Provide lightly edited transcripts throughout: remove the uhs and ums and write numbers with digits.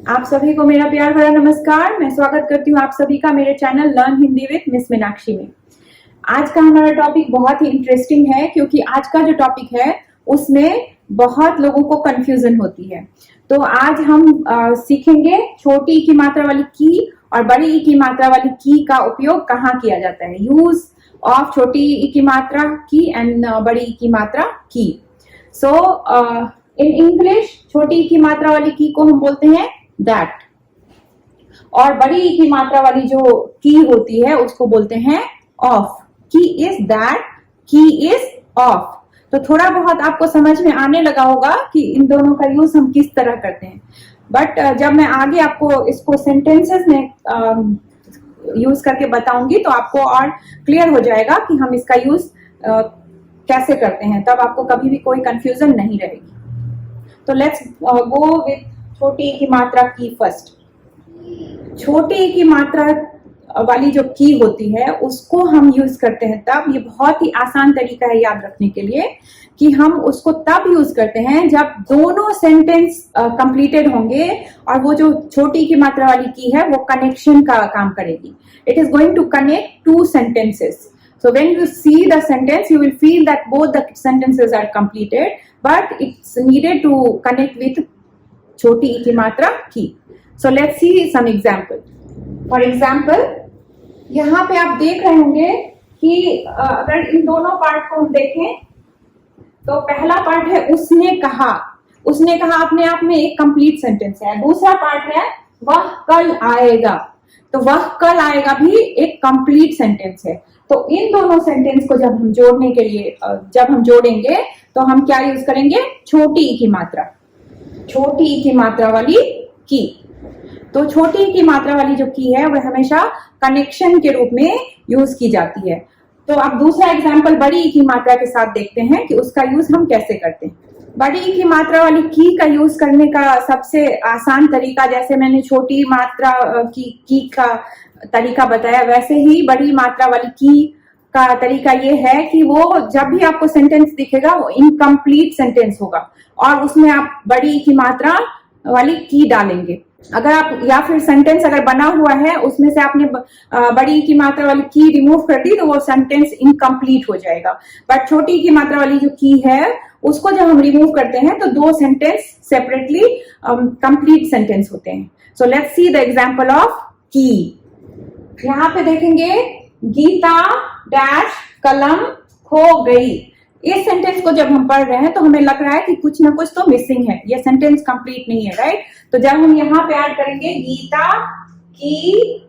आप सभी को मेरा प्यार भरा नमस्कार। मैं स्वागत करती हूँ आप सभी का मेरे channel learn Hindi with miss Meenakshi में। आज का हमारा टॉपिक बहुत ही इंटरेस्टिंग है क्योंकि आज का जो टॉपिक है उसमें बहुत लोगों को कंफ्यूजन होती है। तो आज हम सीखेंगे छोटी ई की मात्रा वाली की और बड़ी ई की मात्रा वाली की का उपयोग कहाँ किया जाता है। यूज ऑफ छोटी ई की मात्रा की एंड बड़ी ई की मात्रा की। सो इन इंग्लिश छोटी ई की मात्रा वाली की को हम बोलते हैं दैट, और बड़ी ई की मात्रा वाली जो की होती है उसको बोलते हैं ऑफ। की इज दैट, की इज ऑफ। तो थोड़ा बहुत आपको समझ में आने लगा होगा कि इन दोनों का यूज हम किस तरह करते हैं। बट जब मैं आगे आपको इसको सेंटेंसेस में यूज करके बताऊंगी तो आपको और क्लियर हो जाएगा कि हम इसका यूज कैसे करते हैं, तब आपको कभी भी कोई कंफ्यूजन नहीं रहेगी। तो लेट्स गो विथ छोटी ई की मात्रा की फर्स्ट। छोटी ई की मात्रा वाली जो की होती है उसको हम यूज करते हैं तब, ये बहुत ही आसान तरीका है याद रखने के लिए, कि हम उसको तब यूज करते हैं जब दोनों सेंटेंस कंप्लीटेड होंगे और वो जो छोटी ई की मात्रा वाली की है वो कनेक्शन का काम करेगी। It is going to connect two sentences. So when you see the sentence, you will feel that both the sentences are completed, but it's needed to connect with छोटी ई की मात्रा की. So let's see some example. For example, यहाँ पे आप देख रहे होंगे कि अगर इन दोनों पार्ट को हम देखें तो पहला पार्ट है उसने कहा. उसने कहा अपने आप में एक कंप्लीट सेंटेंस है. दूसरा पार्ट है वह कल आएगा. तो वह कल आएगा भी एक कंप्लीट सेंटेंस है. तो इन दोनों सेंटेंस को जब हम जोड़ने के लिए जब हम जोड़ेंगे तो हम क्या यूज करेंगे? छोटी ई की मात्रा. छोटी ई की मात्रा वाली की. तो छोटी ई की मात्रा वाली जो की है वह हमेशा कनेक्शन के रूप में यूज की जाती है. तो अब दूसरा एग्जांपल बड़ी ई की मात्रा के साथ देखते हैं कि उसका यूज हम कैसे करते हैं. बड़ी ई की मात्रा वाली की का यूज करने का सबसे आसान तरीका, जैसे मैंने छोटी मात्रा की का तरीका बताया, वैसे ही बड़ी मात्रा वाली की का तरीका ये है कि वो जब भी आपको सेंटेंस दिखेगा वो इनकम्प्लीट सेंटेंस होगा और उसमें आप बड़ी ई की मात्रा वाली की डालेंगे. अगर आप या फिर सेंटेंस अगर बना हुआ है उसमें से आपने बड़ी ई की मात्रा वाली की रिमूव कर दी तो वो सेंटेंस इनकम्प्लीट हो जाएगा. बट छोटी ई की मात्रा वाली जो की है उसको जब हम रिमूव करते हैं तो दो सेंटेंस सेपरेटली कंप्लीट सेंटेंस होते हैं. So let's see the example of की. यहाँ पे देखेंगे गीता डैश कलम खो गई. इस सेंटेंस को जब हम पढ़ रहे हैं तो हमें लग रहा है कि कुछ ना कुछ तो मिसिंग है, ये सेंटेंस कंप्लीट नहीं है, राइट? तो जब हम यहाँ पे ऐड करेंगे गीता की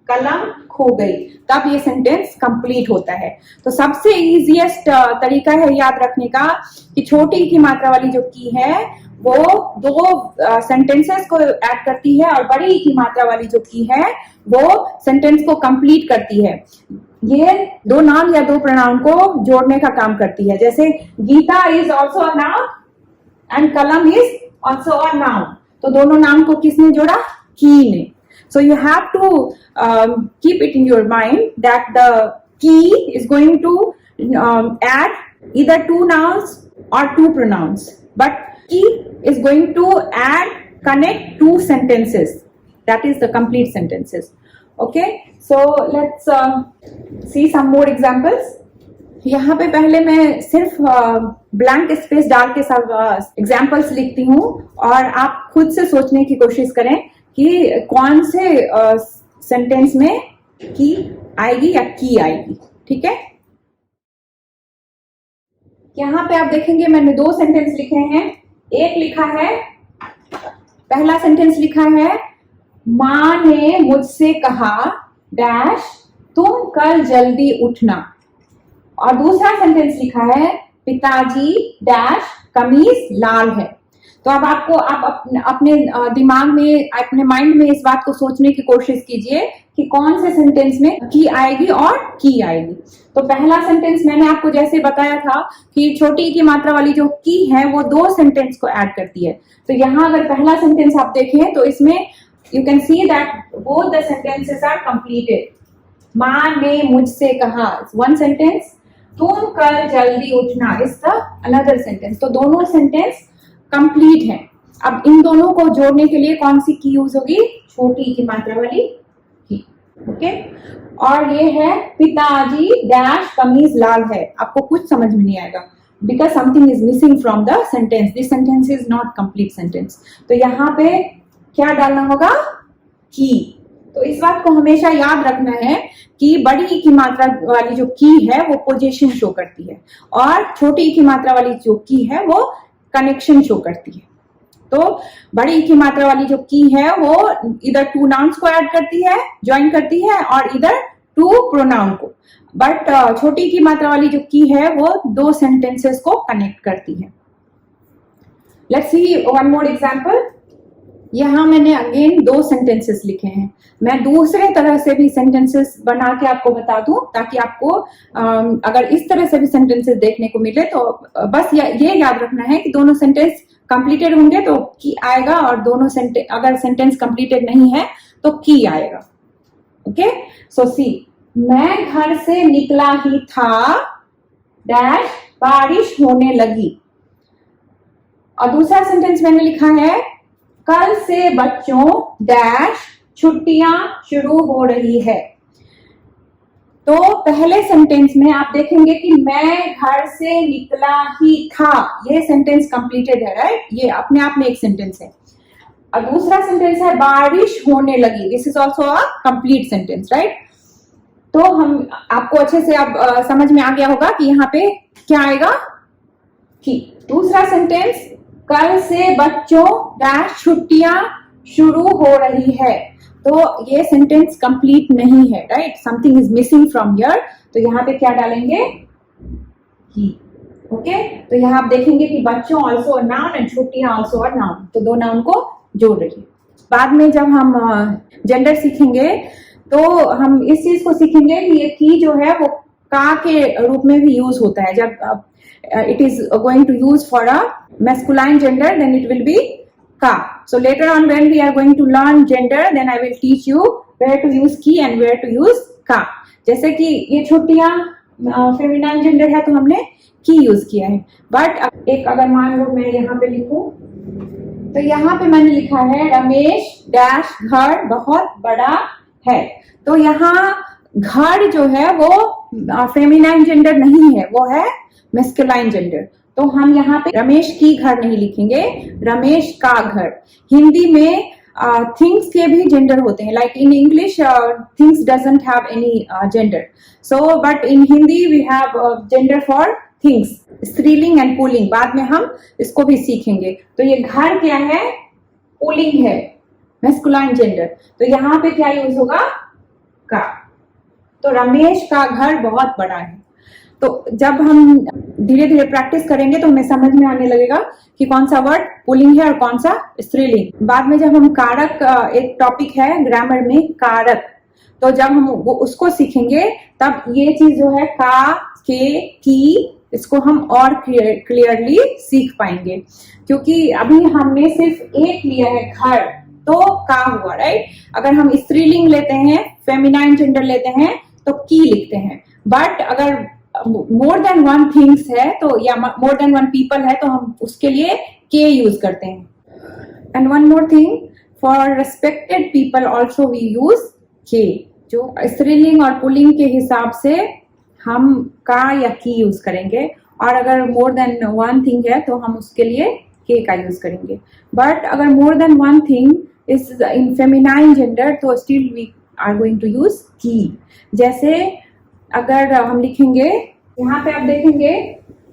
कलम खो गई तब ये सेंटेंस कंप्लीट होता है. तो सबसे इजीएस्ट तरीका है याद रखने का कि छोटी ई की मात्रा वाली जो की है वो दो सेंटेंसेस को ऐड करती है और बड़ी ई की मात्रा वाली जो की है वो सेंटेंस को कंप्लीट करती है. ये दो नाम या दो प्रोनाउन को जोड़ने का काम करती है. जैसे Gita is also a noun and कलम इज ऑल्सो अ नाउन. तो दोनों नाम को किसने जोड़ा? की ने. So you have to keep it in your mind that the key is going to add either two nouns or two pronouns, but key is going to connect two sentences. That is the complete sentences. Okay, so let's see some more examples. यहाँ पे पहले मैं सिर्फ blank space डाल के सब examples लिखती हूँ और आप खुद से सोचने की कोशिश करें कि कौन से सेंटेंस में की आएगी या की आएगी. ठीक है, यहाँ पे आप देखेंगे मैंने दो सेंटेंस लिखे हैं. एक लिखा है, पहला सेंटेंस लिखा है माँ ने मुझसे कहा डैश तुम कल जल्दी उठना. और दूसरा सेंटेंस लिखा है पिताजी डैश कमीज लाल है. तो अब आपको आप अपने दिमाग में, अपने माइंड में इस बात को सोचने की कोशिश कीजिए कि कौन से सेंटेंस में की आएगी और की आएगी. तो पहला सेंटेंस मैंने आपको जैसे बताया था कि छोटी ई की मात्रा वाली जो की है वो दो सेंटेंस को ऐड करती है. तो यहाँ अगर पहला सेंटेंस आप देखें तो इसमें you can see that both the sentences are completed. माँ ने मुझसे कहा वन सेंटेंस, तुम कल जल्दी उठना इज द अनदर सेंटेंस. तो दोनों सेंटेंस कंप्लीट है. अब इन दोनों को जोड़ने के लिए कौन सी की यूज होगी? छोटी ई की मात्रा वाली की। ओके, और ये है पिताजी डैश कमीज लाल है। आपको कुछ समझ में नहीं आएगा because something is missing from the sentence, this sentence is not complete sentence. तो यहाँ पे क्या डालना होगा? की। तो इस बात को हमेशा याद रखना है कि बड़ी ई की मात्रा वाली जो की है वो पोजीशन शो करती है और छोटी ई की मात्रा वाली जो की है वो कनेक्शन शो करती है। तो बड़ी ई की मात्रा वाली जो की है वो इधर टू नाउन्स को ऐड करती है, ज्वाइन करती है, और इधर टू प्रोनाउन को। बट छोटी की मात्रा वाली जो की है वो दो सेंटेंसेस को कनेक्ट करती है। Let's see one more example. यहाँ मैंने अगेन दो सेंटेंसेस लिखे हैं। मैं दूसरे तरह से भी सेंटेंसेस बना के आपको बता दूं ताकि आपको अगर इस तरह से भी सेंटेंसेस देखने को मिले तो बस ये याद रखना है कि दोनों सेंटेंस कंप्लीटेड होंगे तो की आएगा, और दोनों सेंटेंस अगर सेंटेंस कंप्लीटेड नहीं है तो की आएगा। ओके, सो सी, मैं घर से निकला ही था डैश बारिश होने लगी। और दूसरा सेंटेंस मैंने लिखा है कल से बच्चों डैश छुट्टियां शुरू हो रही है। तो पहले सेंटेंस में आप देखेंगे कि मैं घर से निकला ही था, ये सेंटेंस कंप्लीटेड है, राइट? ये अपने आप में एक सेंटेंस है। और दूसरा सेंटेंस है बारिश होने लगी, this is also a complete sentence, right? तो हम आपको अच्छे से अब समझ में आ गया होगा कि यहाँ पे क्या आएगा? कि दूसरा सेंटेंस कल से बच्चों डैश छुट्टियां शुरू हो रही है, तो ये सेंटेंस कंप्लीट नहीं है, right? Something is missing from here. तो यहाँ पे क्या डालेंगे? ही। ओके, तो यहाँ आप देखेंगे कि बच्चों ऑल्सो अ नाउन एंड छुट्टियां ऑल्सो अ नाउन, तो दो नाउन को जोड़ रही है। बाद में जब हम जेंडर सीखेंगे तो हम इस चीज को सीखेंगे कि ये की जो है वो का के रूप में भी यूज होता है। जब it is going to use for a masculine gender, then it will be ka. So later on when we are going to learn gender, then I will teach you where to use ki and where to use ka. जैसे कि ये छुट्टियां feminine gender है तो हमने की use किया है। बट एक अगर मान लो मैं यहाँ पे लिखूं तो यहाँ पे मैंने लिखा है रमेश डैश घर बहुत बड़ा है। तो यहाँ घर जो है वो फेमिनाइन जेंडर नहीं है, वो है मैस्कुलाइन जेंडर। तो हम यहाँ पे रमेश की घर नहीं लिखेंगे, रमेश का घर। हिंदी में थिंग्स के भी जेंडर होते हैं, like in English things doesn't have any gender, so but in Hindi we have gender for things, स्त्रीलिंग एंड पुल्लिंग। बाद में हम इसको भी सीखेंगे। तो ये घर क्या है? पुल्लिंग है, मैस्कुलाइन जेंडर। तो यहाँ पे क्या यूज होगा? का। तो रमेश का घर बहुत बड़ा है। तो जब हम धीरे धीरे प्रैक्टिस करेंगे तो हमें समझ में आने लगेगा कि कौन सा वर्ड पुल्लिंग है और कौन सा स्त्रीलिंग। बाद में जब हम कारक, एक टॉपिक है ग्रामर में कारक, तो जब हम उसको सीखेंगे तब ये चीज जो है का, के, की, इसको हम और क्लियरली सीख पाएंगे। क्योंकि अभी हमने सिर्फ एक लिया है घर, तो का हुआ, राइट? अगर हम स्त्रीलिंग लेते हैं, फेमिनाइन जेंडर लेते हैं तो की लिखते हैं। बट अगर मोर देन वन थिंग्स है तो, या मोर देन वन पीपल है, तो हम उसके लिए के यूज करते हैं। And one more thing, for respected people also we use के। जो स्त्रीलिंग और पुल्लिंग के हिसाब से हम का या की यूज करेंगे, और अगर मोर देन वन थिंग है तो हम उसके लिए के का यूज करेंगे। बट अगर more than one thing is in feminine gender तो still we are going to use की। जैसे अगर हम लिखेंगे, यहाँ पे आप देखेंगे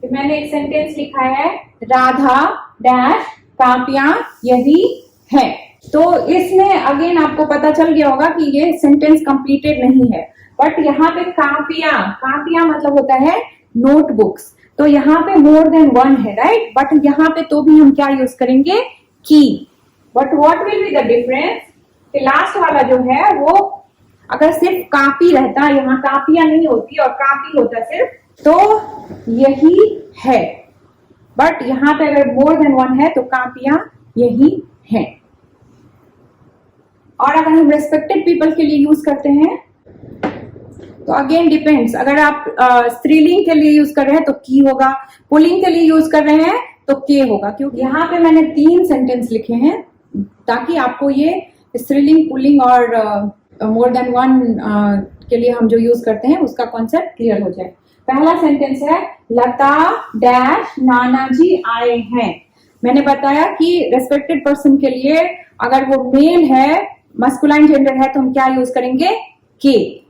कि मैंने एक सेंटेंस लिखा है राधा डैश कापियां यही है। तो इसमें अगेन आपको पता चल गया होगा कि ये सेंटेंस कंप्लीटेड नहीं है। बट यहाँ पे कापियां, कापियां मतलब होता है नोटबुक्स। तो यहाँ पे मोर देन वन है, राइट? बट यहाँ पे तो भी हम क्या यूज करेंगे? की। But what will be the difference? कि लास्ट वाला जो है वो अगर सिर्फ कापी रहता, यहाँ कापियां नहीं होती और कापी होता सिर्फ, तो यही है। बट यहाँ पे अगर मोर देन वन है तो कापियां यही हैं। और अगर हम रेस्पेक्टेड पीपल के लिए यूज करते हैं तो अगेन डिपेंड्स। अगर आप स्त्रीलिंग के लिए यूज कर रहे हैं तो की होगा, पुल्लिंग के लिए यूज कर रहे हैं तो के होगा, क्योंकि यहाँ पे मैंने 3 सेंटेंस लिखे हैं ताकि आपको ये स्त्रीलिंग, पुल्लिंग और मोर देन वन के लिए हम जो यूज करते हैं उसका कॉन्सेप्ट क्लियर हो जाए। पहला सेंटेंस है लता डैश नाना जी आए हैं। मैंने बताया कि रेस्पेक्टेड पर्सन के लिए अगर वो मेल है, मस्कुलाइन जेंडर है, तो हम क्या यूज करेंगे? के,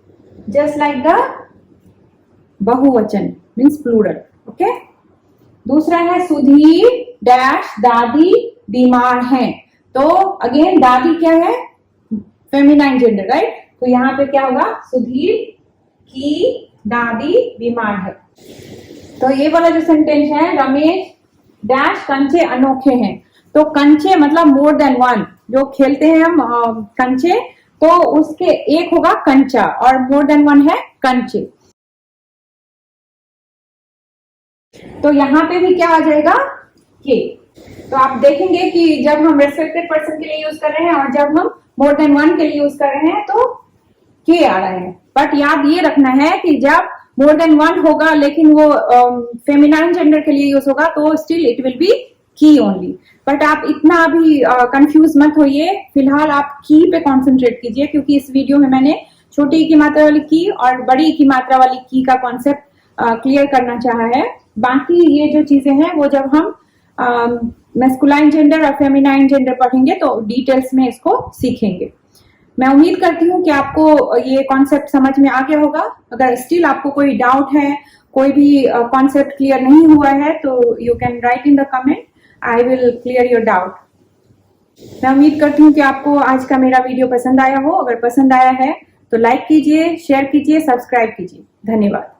जस्ट लाइक द बहुवचन मीन्स प्लूरल। ओके। दूसरा है सुधीर डैश दादी बीमार हैं। तो अगेन दादी क्या है? Feminine gender, right? तो यहाँ पे क्या होगा? सुधीर की दादी बीमार है। तो ये वाला जो सेंटेंस है, रमेश डैश कंचे अनोखे हैं। तो कंचे मतलब मोर देन वन, जो खेलते हैं हम कंचे, तो उसके एक होगा कंचा और मोर देन वन है कंचे। तो यहाँ पे भी क्या आ जाएगा? के। तो आप देखेंगे कि जब हम रेस्पेक्टेड पर्सन के लिए यूज कर रहे हैं और जब हम मोर देन वन के लिए यूज कर रहे हैं तो के आ रहा है। बट याद ये रखना है कि जब मोर देन वन होगा लेकिन वो फेमिनाइन जेंडर के लिए यूज होगा तो स्टिल इट विल बी की ओनली। बट आप इतना अभी कंफ्यूज मत होइए, फिलहाल आप की पे कॉन्सेंट्रेट कीजिए, क्योंकि इस वीडियो में मैंने छोटी ई की मात्रा वाली की और बड़ी ई की मात्रा वाली की का कॉन्सेप्ट क्लियर करना चाहा है। बाकी ये जो चीजें हैं वो जब हम मैस्कुलाइन जेंडर और फेमिनाइन जेंडर पढ़ेंगे तो डिटेल्स में इसको सीखेंगे। मैं उम्मीद करती हूँ कि आपको ये कॉन्सेप्ट समझ में आ गया होगा। अगर स्टिल आपको कोई डाउट है, कोई भी कॉन्सेप्ट क्लियर नहीं हुआ है, तो you can write in the comment, I will clear your doubt. मैं उम्मीद करती हूँ कि आपको आज का मेरा वीडियो पसंद आया हो। अगर पसंद आया है तो लाइक कीजिए, शेयर कीजिए, सब्सक्राइब कीजिए। धन्यवाद।